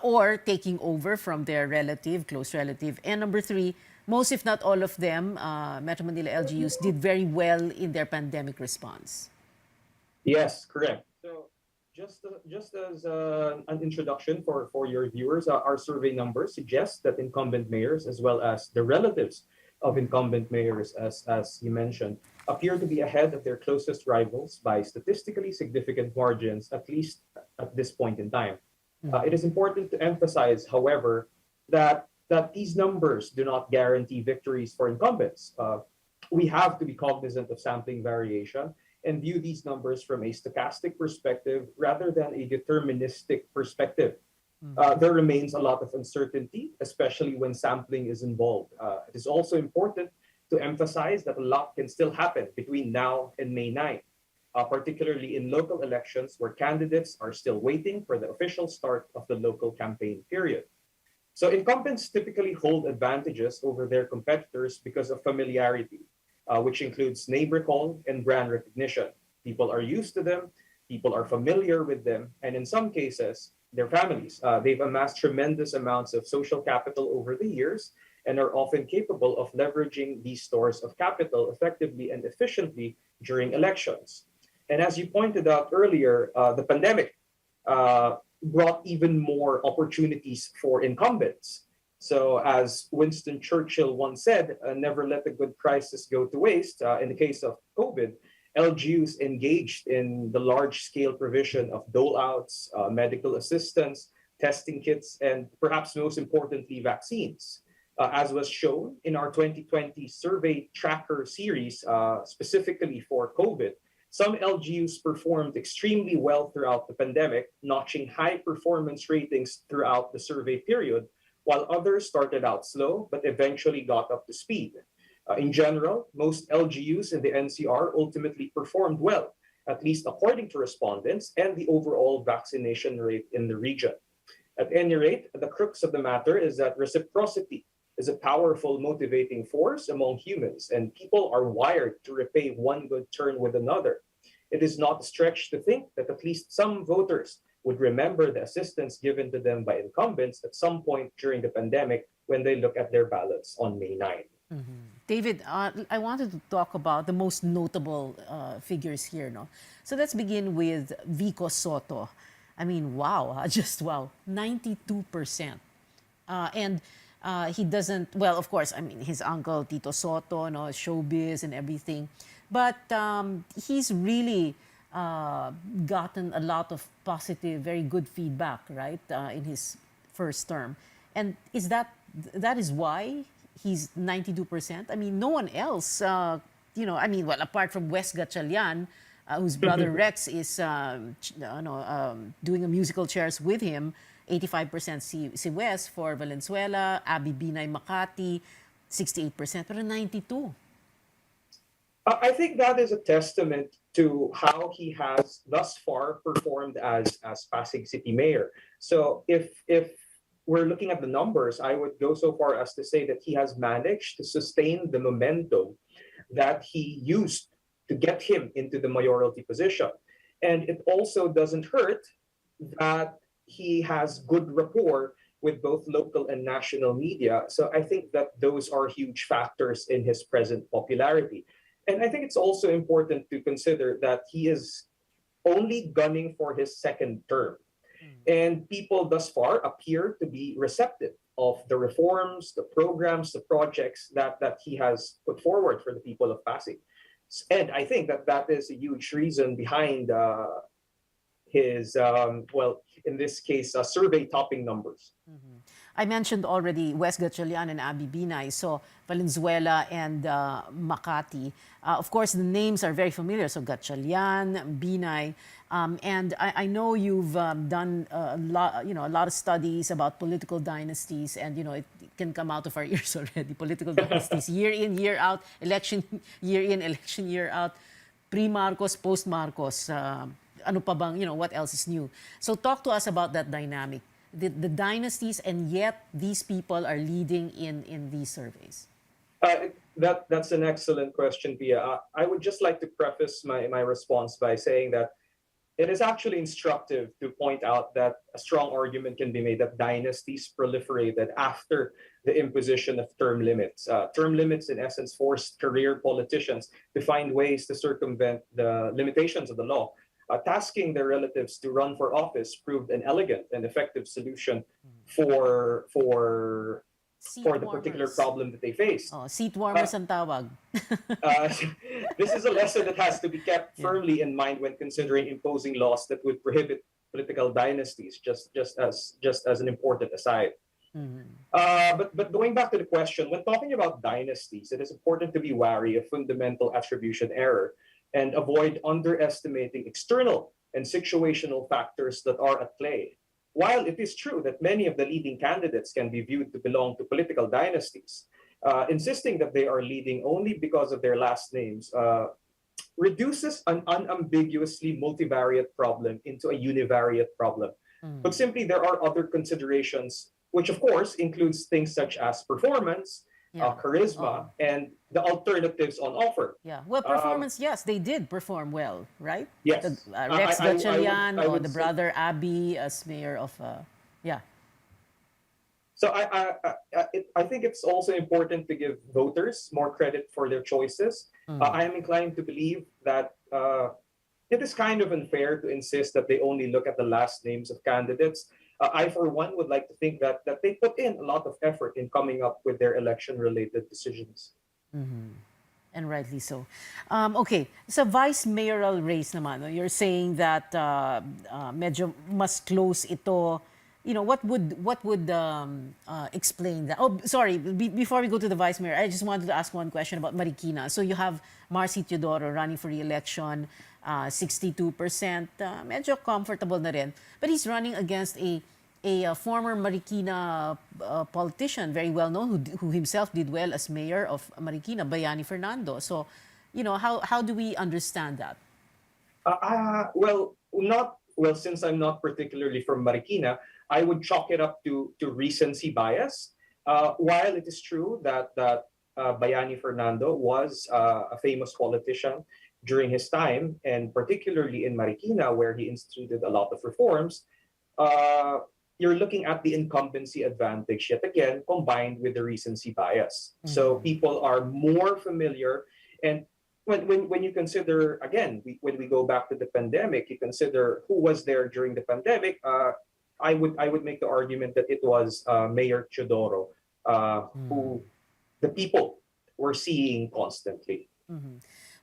Or taking over from their relative, close relative. And number three, most if not all of them, Metro Manila LGUs did very well in their pandemic response. Yes, correct. So just as an introduction for your viewers, our survey numbers suggest that incumbent mayors, as well as the relatives of incumbent mayors, as you mentioned, appear to be ahead of their closest rivals by statistically significant margins, at least at this point in time. It is important to emphasize, however, that these numbers do not guarantee victories for incumbents. We have to be cognizant of sampling variation and view these numbers from a stochastic perspective rather than a deterministic perspective. There remains a lot of uncertainty, especially when sampling is involved. It is also important to emphasize that a lot can still happen between now and May 9th. Particularly in local elections where candidates are still waiting for the official start of the local campaign period. So incumbents typically hold advantages over their competitors because of familiarity, which includes name recall and brand recognition. People are used to them, people are familiar with them, and in some cases, their families. They've amassed tremendous amounts of social capital over the years and are often capable of leveraging these stores of capital effectively and efficiently during elections. And as you pointed out earlier, the pandemic brought even more opportunities for incumbents. So as Winston Churchill once said, never let a good crisis go to waste. In the case of COVID, LGUs engaged in the large-scale provision of dole-outs, medical assistance, testing kits, and perhaps most importantly, vaccines. As was shown in our 2020 survey tracker series, specifically for COVID, some LGUs performed extremely well throughout the pandemic, notching high performance ratings throughout the survey period, while others started out slow but eventually got up to speed. In general, most LGUs in the NCR ultimately performed well, at least according to respondents and the overall vaccination rate in the region. At any rate, the crux of the matter is that reciprocity is a powerful motivating force among humans, and people are wired to repay one good turn with another. It is not a stretch to think that at least some voters would remember the assistance given to them by incumbents at some point during the pandemic when they look at their ballots on May 9. David, I wanted to talk about the most notable figures here. No? So let's begin with Vico Soto. I mean, wow, just wow, 92%. And he doesn't, well, of course, I mean, his uncle, Tito Soto, no, showbiz and everything. But he's really gotten a lot of positive, very good feedback, right, in his first term. And is that is why he's 92%? I mean, no one else, I mean, well, apart from Wes Gatchalian, whose brother Rex is doing a musical chairs with him, 85% si Wes for Valenzuela, Abby Binay Makati, 68%, pero 92%. I think that is a testament to how he has thus far performed as Pasig City Mayor. So if we're looking at the numbers, I would go so far as to say that he has managed to sustain the momentum that he used to get him into the mayoralty position. And it also doesn't hurt that he has good rapport with both local and national media. So I think that those are huge factors in his present popularity. And I think it's also important to consider that he is only gunning for his second term. And people thus far appear to be receptive of the reforms, the programs, the projects that he has put forward for the people of Pasig. And I think that that is a huge reason behind his, well, in this case, survey topping numbers. I mentioned already West Gatchalian and Abi Binay, so Valenzuela and Makati. Of course, the names are very familiar. So Gatchalian, Binay, and I know you've done a lot of studies about political dynasties, and it can come out of our ears already. Political dynasties, year in, year out, election year in, election year out, pre-Marcos, post-Marcos. Ano pa bang, what else is new? So talk to us about that dynamic. The dynasties, and yet these people are leading in these surveys? That's an excellent question, Pia. I would just like to preface my response by saying that it is actually instructive to point out that a strong argument can be made that dynasties proliferated after the imposition of term limits. Term limits, in essence, forced career politicians to find ways to circumvent the limitations of the law. Tasking their relatives to run for office proved an elegant and effective solution for the particular problem that they faced. Oh, seat warmers ang tawag. This is a lesson that has to be kept firmly in mind when considering imposing laws that would prohibit political dynasties, just as an important aside. But going back to the question, when talking about dynasties, it is important to be wary of fundamental attribution error and avoid underestimating external and situational factors that are at play. While it is true that many of the leading candidates can be viewed to belong to political dynasties, insisting that they are leading only because of their last names reduces an unambiguously multivariate problem into a univariate problem. But simply, there are other considerations, which of course includes things such as performance, charisma, and the alternatives on offer. Yeah, well, performance, yes, they did perform well, right? Yes. Rex Gatchalian, I or would the say- brother Abi as mayor of, yeah. So I think it's also important to give voters more credit for their choices. I am inclined to believe that it is kind of unfair to insist that they only look at the last names of candidates. I, for one, would like to think that they put in a lot of effort in coming up with their election-related decisions. And rightly so. Okay, sa vice mayoral race naman, no, you're saying that medyo mas close ito. What would explain that? Oh, sorry. Before we go to the vice mayor, I just wanted to ask one question about Marikina. So you have Marcy Teodoro running for re-election, 62%. Medyo comfortable na rin. But he's running against a former Marikina politician, very well known, who himself did well as mayor of Marikina, Bayani Fernando. So, how do we understand that? Since I'm not particularly from Marikina, I would chalk it up to recency bias. While it is true that Bayani Fernando was a famous politician during his time, and particularly in Marikina, where he instituted a lot of reforms, you're looking at the incumbency advantage yet again, combined with the recency bias. So people are more familiar, and when you consider, again, when we go back to the pandemic, you consider who was there during the pandemic. I would make the argument that it was Mayor Teodoro, who the people were seeing constantly.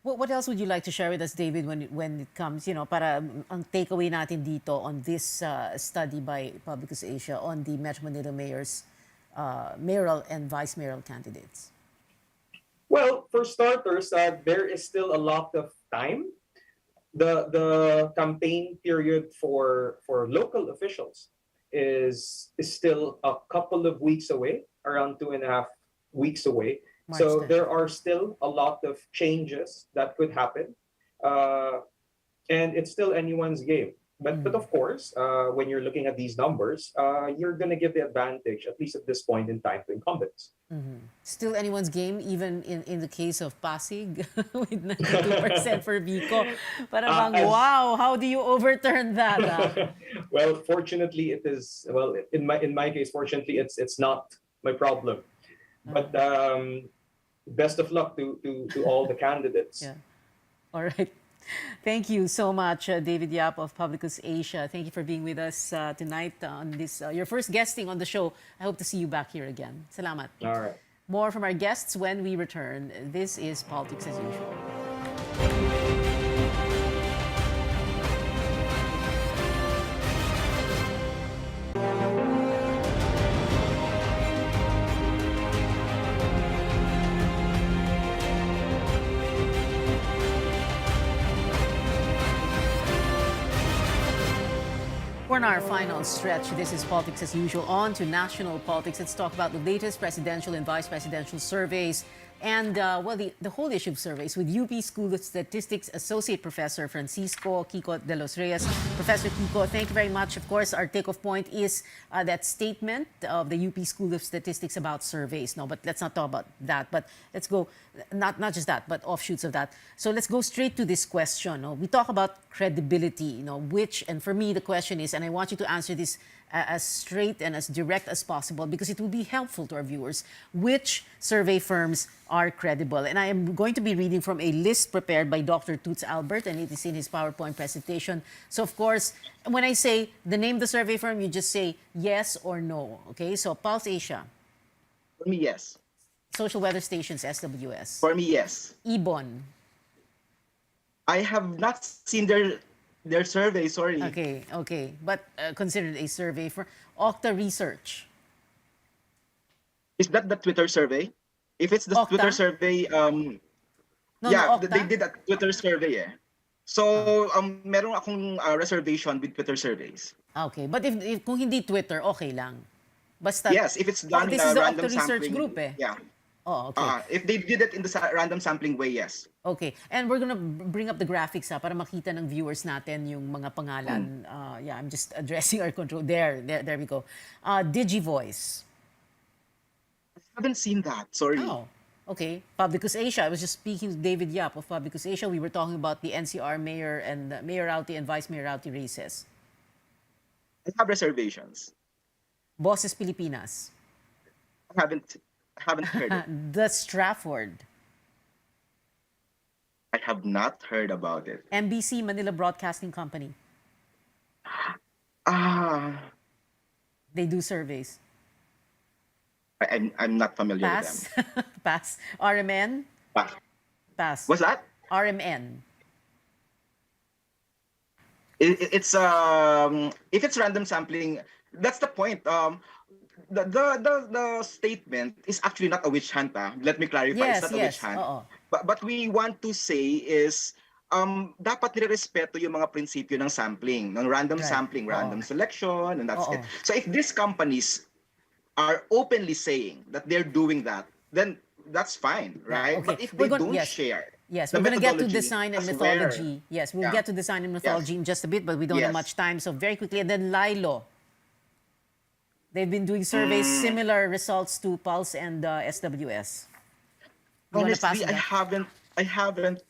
What else would you like to share with us, David, when it comes, para ang takeaway natin dito on this study by Publicus Asia on the Metro Manila mayor's mayoral and vice mayoral candidates? Well, for starters, there is still a lot of time. The campaign period for local officials is still a couple of weeks away, around 2.5 weeks away. So there are still a lot of changes that could happen. And it's still anyone's game. But of course, when you're looking at these numbers, you're going to give the advantage, at least at this point in time, to incumbents. Still anyone's game, even in the case of Pasig with 92% for Vico. Parang wow, how do you overturn that? Well, fortunately, it is. Well, in my case, fortunately, it's not my problem. But best of luck to all the candidates. Yeah. All right. Thank you so much, David Yap of Publicus Asia. Thank you for being with us tonight on this, your first guesting on the show. I hope to see you back here again. Salamat. All right. More from our guests when we return. This is Politics as Usual. We're in our final stretch. This is Politics as Usual. On to national politics. Let's talk about the latest presidential and vice presidential surveys. And, well, the whole issue of surveys with UP School of Statistics Associate Professor Francisco Kiko de los Reyes. Professor Kiko, thank you very much. Of course, our takeoff point is that statement of the UP School of Statistics about surveys. No, but let's not talk about that. But let's go, not just that, but offshoots of that. So let's go straight to this question. No? We talk about credibility, which, and for me, the question is, and I want you to answer this as straight and as direct as possible because it will be helpful to our viewers, which survey firms are credible. And I am going to be reading from a list prepared by Dr. Toots Albert, and it is in his PowerPoint presentation. So, of course, when I say the name of the survey firm, you just say yes or no. Okay, so Pulse Asia. For me, yes. Social Weather Stations, SWS. For me, yes. Ibon. I have not seen their survey, sorry. Okay. But considered a survey for Okta Research. Is that the Twitter survey? If it's the Okta? Twitter survey, they did a Twitter survey eh. So, meron akong reservation with Twitter surveys. Okay, but if kung hindi Twitter, okay lang. Basta, Yes, if it's done in this a is the random Okta Research sampling. Group eh. Yeah. Oh, okay. If they did it in the random sampling way, yes. Okay, and we're gonna bring up the graphics para makita ng viewers natin yung mga pangalan. I'm just addressing our control. There we go. DigiVoice. I haven't seen that, sorry. Oh, okay. Publicus Asia. I was just speaking to David Yap of Publicus Asia. We were talking about the NCR mayor and mayoralty and vice mayoralty races. I have reservations. Bosses Pilipinas. I haven't heard it. The Strafford. I have not heard about it. MBC Manila Broadcasting Company. They do surveys. I'm not familiar Pass. with them. Pass. RMN. Pass. What's that? RMN. It's if it's random sampling, that's the point. The statement is actually not a witch hunt. Let me clarify, it's not a witch hunt. But we want to say is dapat nirerespeto yung mga prinsipyo ng sampling, ng random sampling, random selection, and that's it. So if these companies are openly saying that they're doing that, then that's fine, right? Okay. But if they don't share, yes, we're going to get to design and mythology. Yes, we'll get to design and mythology in just a bit, but we don't have much time. So very quickly, and then Lilo. They've been doing surveys, similar results to Pulse and SWS. Honestly, I haven't encountered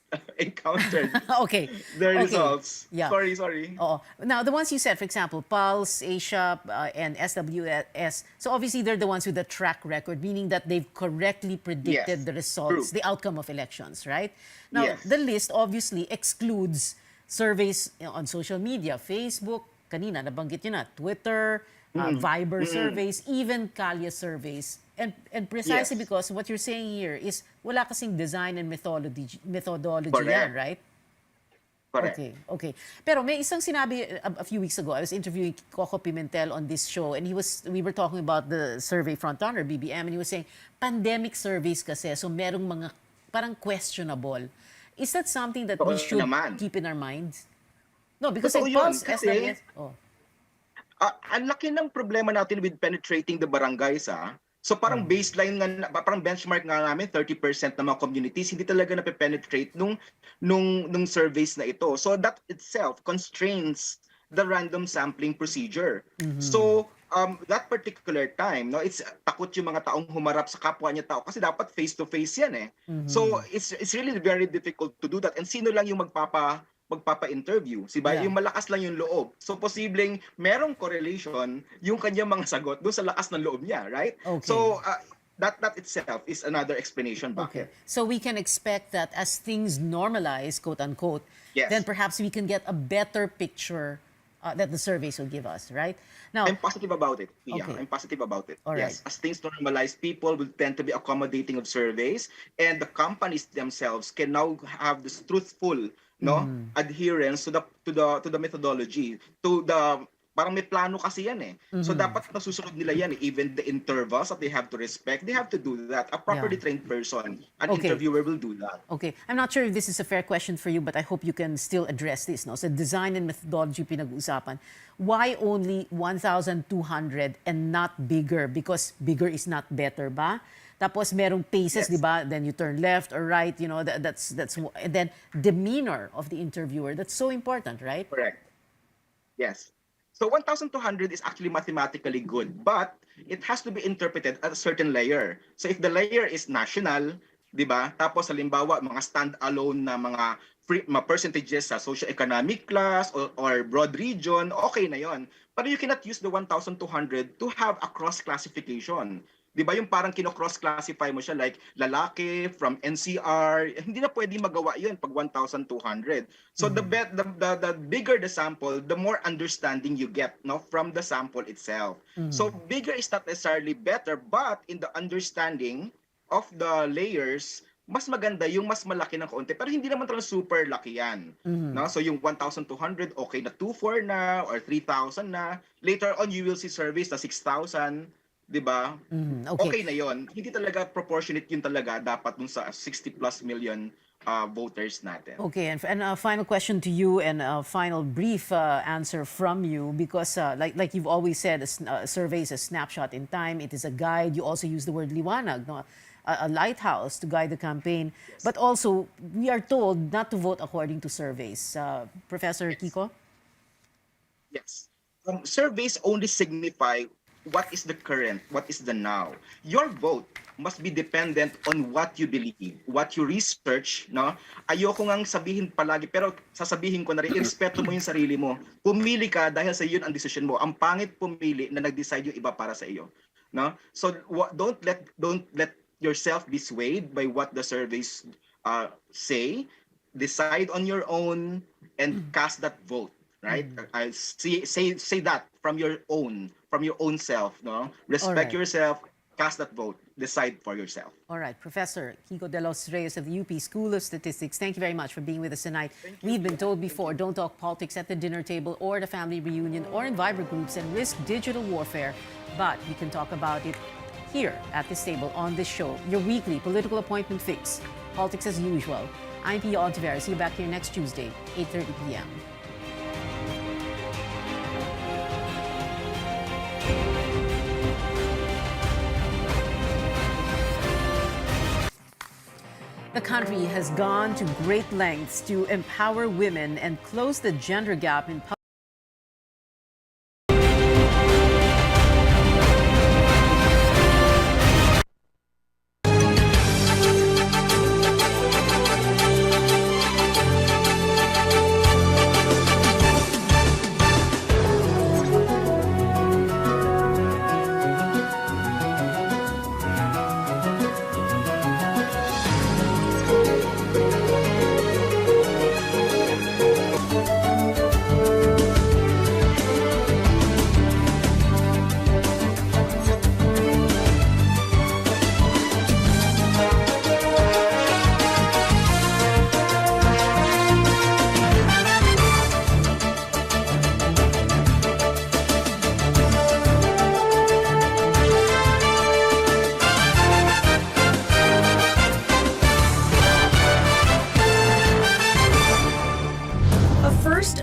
the results. Yeah. Sorry. Now, the ones you said, for example, Pulse, Asia, and SWS, so obviously they're the ones with the track record, meaning that they've correctly predicted the results, the outcome of elections, right? Now, the list obviously excludes surveys on social media, Facebook, kanina, nabanggit yun na, Twitter, Viber surveys, even Kalya surveys. And precisely because what you're saying here is wala kasing design and methodology yan, right? Correct. Okay. Pero may isang sinabi a few weeks ago, I was interviewing Coco Pimentel on this show, and we were talking about the survey frontrunner, BBM, and he was saying, pandemic surveys kasi, so merong mga parang questionable. Is that something that we should keep in our minds? No, because like Pulse, SWS... ang laki ng problema natin with penetrating the barangays, So parang baseline nga, parang benchmark nga namin 30% ng mga communities hindi talaga nape-penetrate nung surveys na ito. So that itself constrains the random sampling procedure. So that particular time, no, it's takot yung mga taong humarap sa kapwa niya tao kasi dapat face to face yan eh. So it's really very difficult to do that. And sino lang yung magpapa-interview, diba? Yung malakas lang yung loob. So posibleng merong correlation yung kanyang mga sagot doon sa lakas ng loob niya, right? Okay. So that itself is another explanation bakit. So we can expect that as things normalize, quote unquote, Yes. then perhaps we can get a better picture that the surveys will give us, right? Now, I'm positive about it. Yeah, Okay. I'm positive about it. All Yes, right. as things normalize, people will tend to be accommodating of surveys, and the companies themselves can now have this truthful, adherence to the methodology, to the parang may plano kasi yan eh. So dapat nasusunod nila yan eh. Even the intervals that they have to respect, they have to do that. A properly trained person, an interviewer will do that. Okay. I'm not sure if this is a fair question for you, but I hope you can still address this. No? So design and methodology pinag-uusapan. Why only 1,200 and not bigger? Because bigger is not better ba? Tapos merong paces, di ba? Then you turn left or right, you know, that's and then demeanor of the interviewer. That's so important, right? Correct. Yes. So 1,200 is actually mathematically good, but it has to be interpreted at a certain layer. So if the layer is national, di ba? Tapos halimbawa mga stand-alone na mga percentages sa socio-economic class or broad region, okay na yon. But you cannot use the 1,200 to have a cross-classification. Di ba yung parang kino-cross-classify mo siya like lalaki from NCR, hindi na pwede magawa yun pag 1,200. So the bigger the sample, the more understanding you get, no, from the sample itself. So bigger is not necessarily better, but in the understanding of the layers, mas maganda yung mas malaki ng kaunti, pero hindi naman talaga super laki yan. No? So yung 1,200, okay na 2,400 na or 3,000 na. Later on, you will see surveys na 6,000. Diba? Okay na yon. Hindi talaga proportionate yun talaga dapat dun sa 60 plus million voters natin. Okay, and a final question to you and a final brief answer from you because like you've always said, a survey is a snapshot in time. It is a guide. You also use the word liwanag, no? A lighthouse to guide the campaign. Yes. But also, we are told not to vote according to surveys. Professor Kiko? Yes. Surveys only signify what is the current, what is the now. Your vote must be dependent on what you believe, what you research, no? Ayoko ngang sabihin palagi, pero sasabihin ko na rin, irespeto mo yung sarili mo. Pumili ka dahil sa yun ang decision mo. Ang pangit pumili na nag-decide yung iba para sa iyo, no? So don't let yourself be swayed by what the surveys say. Decide on your own and cast that vote. Right? I say that from your own self, no? Respect yourself, cast that vote, decide for yourself. All right, Professor Kiko de los Reyes of the UP School of Statistics, thank you very much for being with us tonight. We've been told before, don't talk politics at the dinner table or the family reunion or in Viber groups and risk digital warfare, but we can talk about it here at this table on this show, your weekly political appointment fix, politics as usual. I'm Pia Hontiveros. See you back here next Tuesday, 8:30 p.m. The country has gone to great lengths to empower women and close the gender gap in public.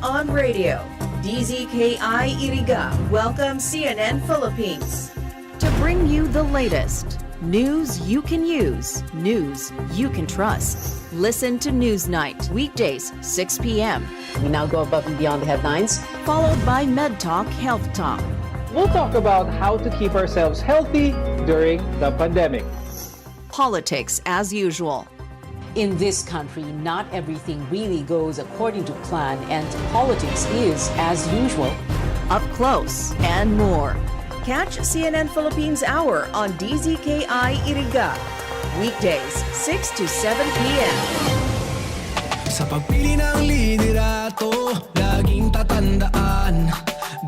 On radio, DZKI-IRIGA welcomes CNN Philippines. to bring you the latest. News you can use, news you can trust. Listen to Newsnight, weekdays, 6 p.m. We now go above and beyond the headlines. Followed by Med Talk, Health Talk. We'll talk about how to keep ourselves healthy during the pandemic. Politics as usual. In this country, not everything really goes according to plan, and politics is, as usual, up close and more. Catch CNN Philippines Hour on DZKI-IRIGA. Weekdays, 6 to 7 p.m. Sa pagpili ng liderato, laging tatandaan,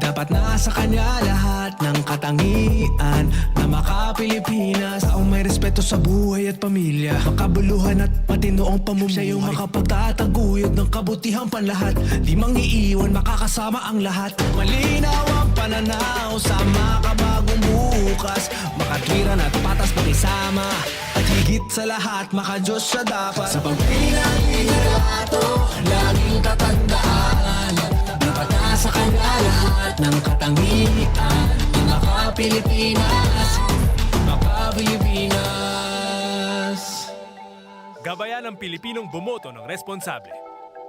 dapat nasa kanya lahat ng katangian na maka-Pilipinas. Taong may respeto sa buhay at pamilya, makabuluhan at matinoong pamumuhay. Siya yung makapagtataguyod ng kabutihang panlahat, di mangiiwan, makakasama ang lahat. Malinaw ang pananaw sa makabagong bukas, makatwiran at patas pakisama, at higit sa lahat, maka-Diyos siya dapat. Sa pagpili ng liderato, laging tatandaan, dapat nasa kanya lahat ng katangian, maka-Pilipinas, maka-Pilipinas. Gabayan ng Pilipinong bumoto ng responsable.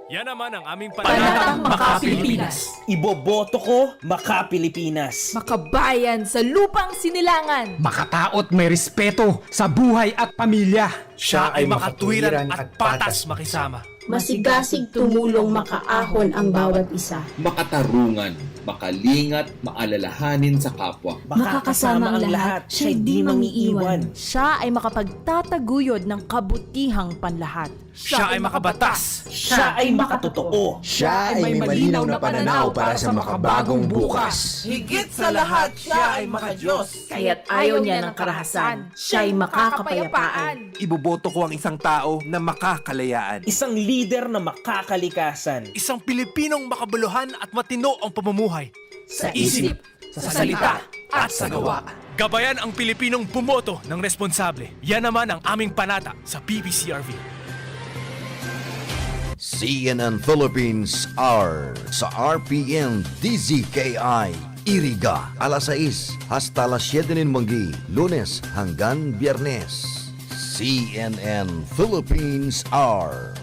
Yan naman ang aming panatang Maka-Pilipinas. Iboboto ko, Maka-Pilipinas. Makabayan sa lupang sinilangan. Makataot may respeto sa buhay at pamilya. Siya ay makatwiran at patas makisama. Masigasig tumulong makaahon ang bawat isa. Makatarungan, makalingat, maalalahanin sa kapwa. Makakasama ang lahat, siya'y di mangiiwan. Siya ay makapagtataguyod ng kabutihang panlahat. Siya ay makabatas. Siya ay makatotoo. Siya ay may malinaw na pananaw para sa makabagong bukas. Higit sa lahat, siya ay maka-Diyos. Kaya't ayaw niya ng karahasan, siya'y makakapayapaan. Iboboto ko ang isang tao na makakalayaan. Isang leader na makakalikasan. Isang Pilipinong makabuluhan at matino ang pamumuhay. Sa isip, sa salita, at sa gawa. Gabayan ang Pilipinong bumoto ng responsable. Yan naman ang aming panata sa PPCRV. CNN Philippines Hour sa RPN-DZKI-IRIGA alas 6 hasta las 7 ng manggi, Lunes hanggang Biyernes. CNN Philippines Hour.